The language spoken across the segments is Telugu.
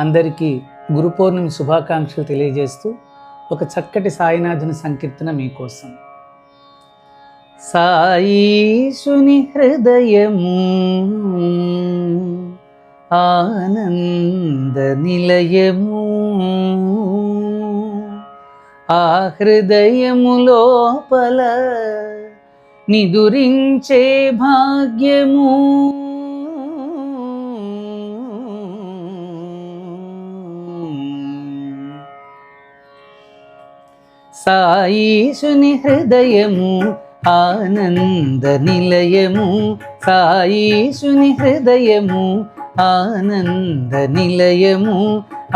అందరికీ గురు పౌర్ణమి శుభాకాంక్షలు తెలియజేస్తూ ఒక చక్కటి సాయినాథుని సంకీర్తన మీకోసం. సాయీశుని హృదయము ఆనంద నిలయము, ఆ హృదయము లోపల నిదురించే భాగ్యము, సాయీశుని హృదయము ఆనంద నిలయము, సాయీశుని హృదయము ఆనంద నిలయము,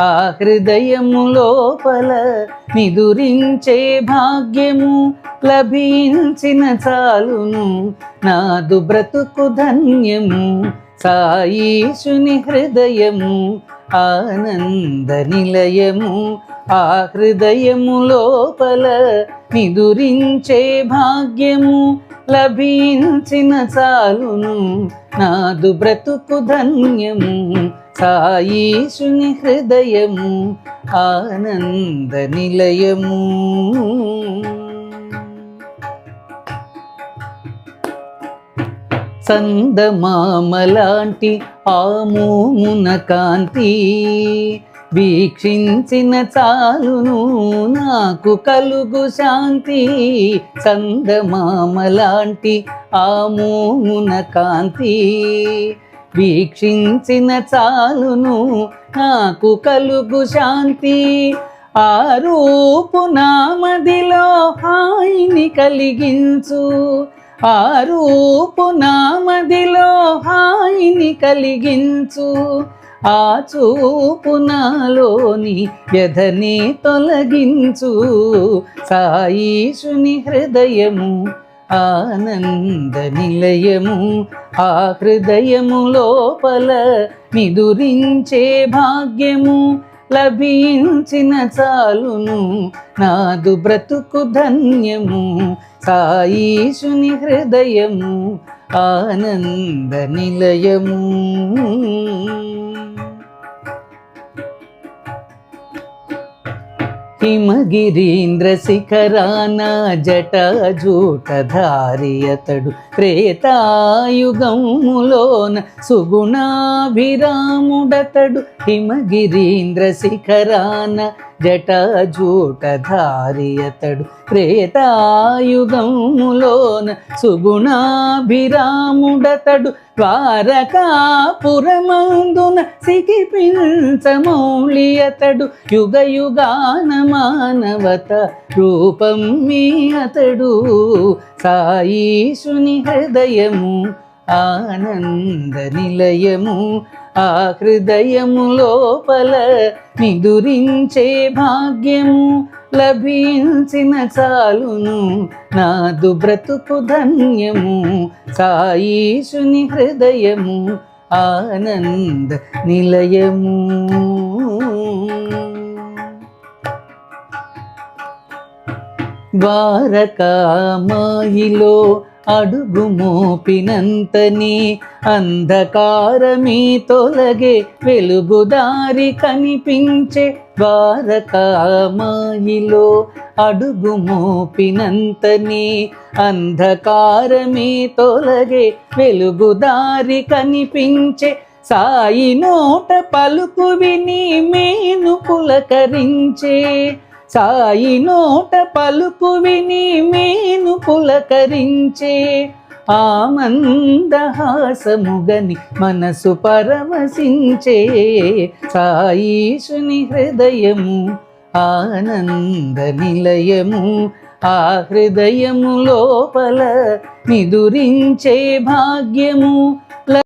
ఆ హృదయము లోపల నిదురించే భాగ్యము లభించిన చాలును నాదు బ్రతుకు ధన్యము. సాయీశుని హృదయము ఆనంద నిలయము, ఆ హృదయము లోపల నిదురించే భాగ్యము లభించిన చాలును నాదు బ్రతుకు ధన్యము. సాయీశుని హృదయము ఆనంద నిలయము. చందమామలాంటి ఆమోమున కాంతి వీక్షించిన చాలును నాకు కలుగు శాంతి. చందమామలాంటి ఆమోమున కాంతి వీక్షించిన చాలును నాకు కలుగు శాంతి. ఆ రూపు నామదిలో హాయిని కలిగించు, ఆ రూపు నామదిలో హాయిని కలిగించు, ఆ చూపు నాలోని వ్యధని తొలగించు. సాయీశుని హృదయము ఆనంద నిలయము, ఆ హృదయము లోపల నిదురించే భాగ్యము లభించిన చాలును నాదు బ్రతుకు ధన్యము. సాయీశుని హృదయము ఆనంద నిలయము. హిమగిరీంద్ర శిఖరాన జటాజూటధారి అతడు, త్రేతాయుగములోన సుగుణాభిరాముడతడు. హిమగిరీంద్ర శిఖరాన జటాజూటధారి అతడు, త్రేతాయుగములోన సుగుణాభిరాముడతడు. ద్వారకాపురమందున సిగిపించమౌళి అతడు, యుగ యుగాన మానవత రూపం మీ అతడు. సాయీశుని హృదయము ఆనంద నిలయము, ఆ హృదయము లోపల నిదురించే భాగ్యము లభించిన చాలును నాదు బ్రతుకు ధన్యము. సాయీశుని హృదయము ఆనంద నిలయము. ద్వారకామాయిలో అడుగు మోపినంతని అంధకారమీ తొలగే వెలుగుదారి కనిపించే. ద్వారకామాయిలో అడుగు మోపినంతని అంధకారమీ తొలగే వెలుగుదారి కనిపించే. సాయి నోట పలుకు విని మేను పులకరించే, సాయి నోట పలుకు విని మేను పులకరించే. ఆమందహాసముగని మనసు పరవశించే. సాయీశుని హృదయము ఆనంద నిలయము, ఆ హృదయము లోపల నిదురించే భాగ్యము